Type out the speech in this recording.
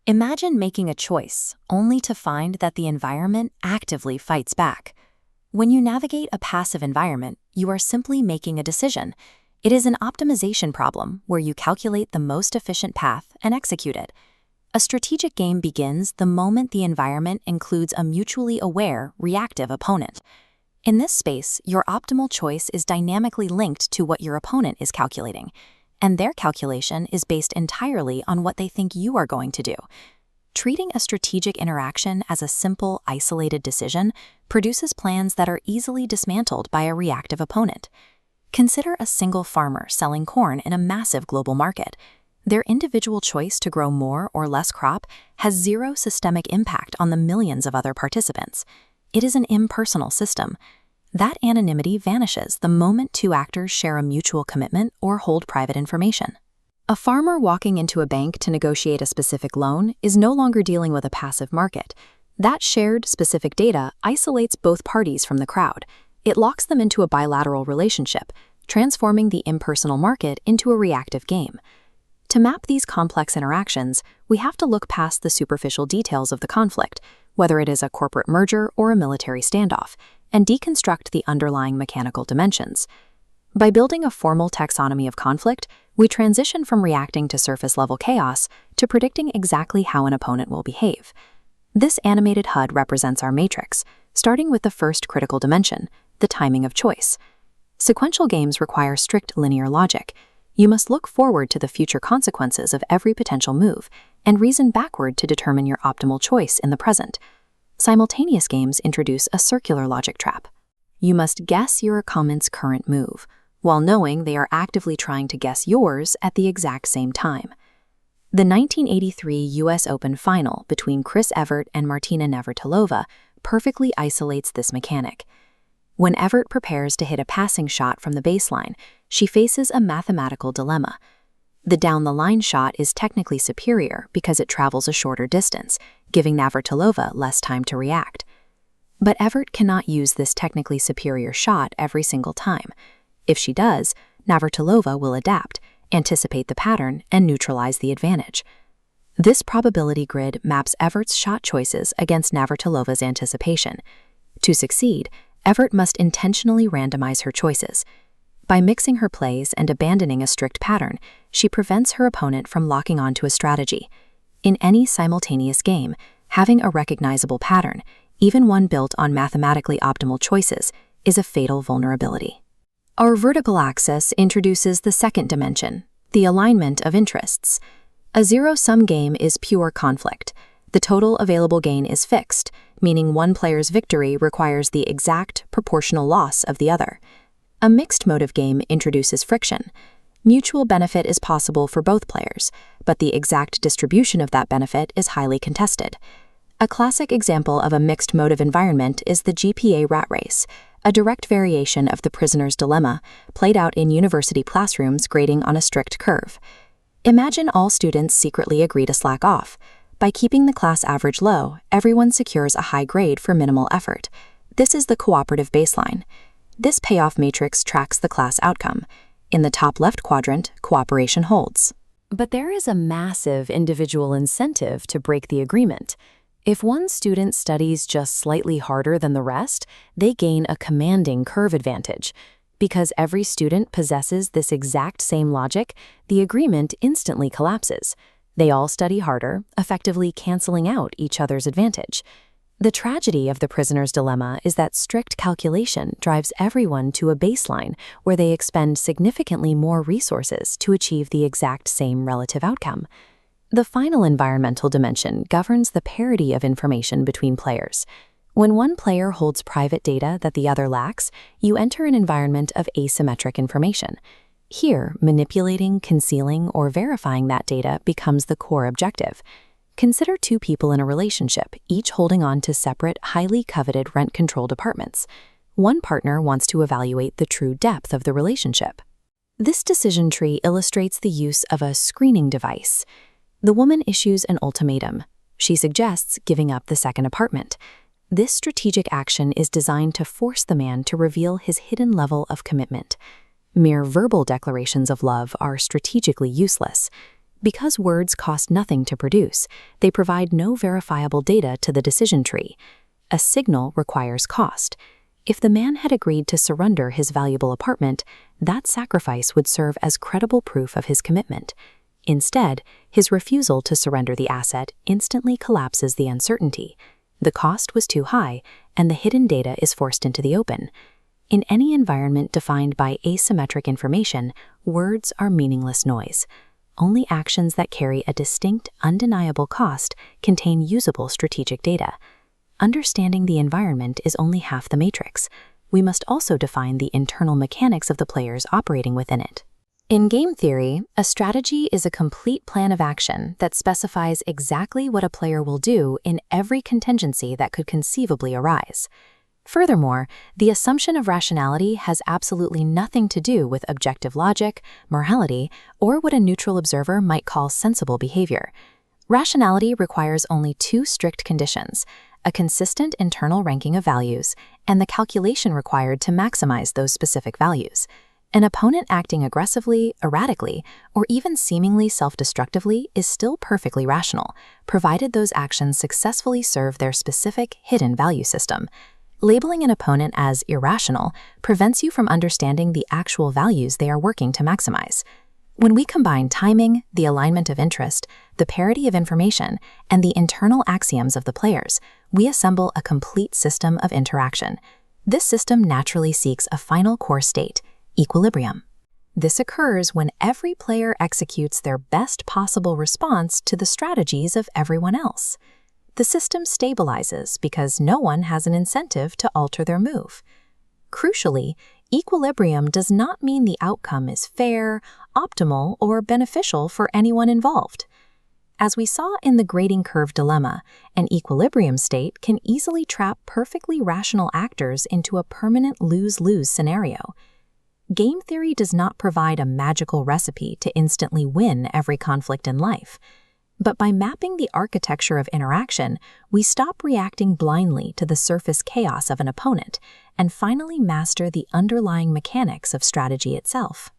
Imagine making a choice, only to find that the environment actively fights back. When you navigate a passive environment, you are simply making a decision. It is an optimization problem where you calculate the most efficient path and execute it. A strategic game begins the moment the environment includes a mutually aware, reactive opponent. In this space, your optimal choice is dynamically linked to what your opponent is calculating, and their calculation is based entirely on what they think you are going to do. Treating a strategic interaction as a simple, isolated decision produces plans that are easily dismantled by a reactive opponent. Consider a single farmer selling corn in a massive global market. Their individual choice to grow more or less crop has zero systemic impact on the millions of other participants. It is an impersonal system. That anonymity vanishes the moment two actors share a mutual commitment or hold private information. A farmer walking into a bank to negotiate a specific loan is no longer dealing with a passive market. That shared, specific data isolates both parties from the crowd. It locks them into a bilateral relationship, transforming the impersonal market into a reactive game. To map these complex interactions, we have to look past the superficial details of the conflict, whether it is a corporate merger or a military standoff, and deconstruct the underlying mechanical dimensions. By building a formal taxonomy of conflict, we transition from reacting to surface-level chaos to predicting exactly how an opponent will behave. This animated HUD represents our matrix, starting with the first critical dimension, the timing of choice. Sequential games require strict linear logic. You must look forward to the future consequences of every potential move and reason backward to determine your optimal choice in the present. Simultaneous games introduce a circular logic trap. You must guess your opponent's current move, while knowing they are actively trying to guess yours at the exact same time. The 1983 U.S. Open final between Chris Evert and Martina Navratilova perfectly isolates this mechanic. When Evert prepares to hit a passing shot from the baseline, she faces a mathematical dilemma. The down-the-line shot is technically superior because it travels a shorter distance, giving Navratilova less time to react. But Evert cannot use this technically superior shot every single time. If she does, Navratilova will adapt, anticipate the pattern, and neutralize the advantage. This probability grid maps Evert's shot choices against Navratilova's anticipation. To succeed, Evert must intentionally randomize her choices. By mixing her plays and abandoning a strict pattern, she prevents her opponent from locking onto a strategy. In any simultaneous game, having a recognizable pattern, even one built on mathematically optimal choices, is a fatal vulnerability. Our vertical axis introduces the second dimension, the alignment of interests. A zero-sum game is pure conflict. The total available gain is fixed, meaning one player's victory requires the exact proportional loss of the other. A mixed motive game introduces friction. Mutual benefit is possible for both players, but the exact distribution of that benefit is highly contested. A classic example of a mixed motive environment is the GPA rat race, a direct variation of the prisoner's dilemma, played out in university classrooms grading on a strict curve. Imagine all students secretly agree to slack off. By keeping the class average low, everyone secures a high grade for minimal effort. This is the cooperative baseline. This payoff matrix tracks the class outcome. In the top left quadrant, cooperation holds. But there is a massive individual incentive to break the agreement. If one student studies just slightly harder than the rest, they gain a commanding curve advantage. Because every student possesses this exact same logic, the agreement instantly collapses. They all study harder, effectively canceling out each other's advantage. The tragedy of the prisoner's dilemma is that strict calculation drives everyone to a baseline where they expend significantly more resources to achieve the exact same relative outcome. The final environmental dimension governs the parity of information between players. When one player holds private data that the other lacks, you enter an environment of asymmetric information. Here, manipulating, concealing, or verifying that data becomes the core objective. Consider two people in a relationship, each holding on to separate, highly coveted rent-controlled apartments. One partner wants to evaluate the true depth of the relationship. This decision tree illustrates the use of a screening device. The woman issues an ultimatum. She suggests giving up the second apartment. This strategic action is designed to force the man to reveal his hidden level of commitment. Mere verbal declarations of love are strategically useless. Because words cost nothing to produce, they provide no verifiable data to the decision tree. A signal requires cost. If the man had agreed to surrender his valuable apartment, that sacrifice would serve as credible proof of his commitment. Instead, his refusal to surrender the asset instantly collapses the uncertainty. The cost was too high, and the hidden data is forced into the open. In any environment defined by asymmetric information, words are meaningless noise. Only actions that carry a distinct, undeniable cost contain usable strategic data. Understanding the environment is only half the matrix. We must also define the internal mechanics of the players operating within it. In game theory, a strategy is a complete plan of action that specifies exactly what a player will do in every contingency that could conceivably arise. Furthermore, the assumption of rationality has absolutely nothing to do with objective logic, morality, or what a neutral observer might call sensible behavior. Rationality requires only two strict conditions: a consistent internal ranking of values, and the calculation required to maximize those specific values. An opponent acting aggressively, erratically, or even seemingly self-destructively is still perfectly rational, provided those actions successfully serve their specific hidden value system. Labeling an opponent as irrational prevents you from understanding the actual values they are working to maximize. When we combine timing, the alignment of interest, the parity of information, and the internal axioms of the players, we assemble a complete system of interaction. This system naturally seeks a final core state: equilibrium. This occurs when every player executes their best possible response to the strategies of everyone else. The system stabilizes because no one has an incentive to alter their move. Crucially, equilibrium does not mean the outcome is fair, optimal, or beneficial for anyone involved. As we saw in the grading curve dilemma, an equilibrium state can easily trap perfectly rational actors into a permanent lose-lose scenario. Game theory does not provide a magical recipe to instantly win every conflict in life. But by mapping the architecture of interaction, we stop reacting blindly to the surface chaos of an opponent and finally master the underlying mechanics of strategy itself.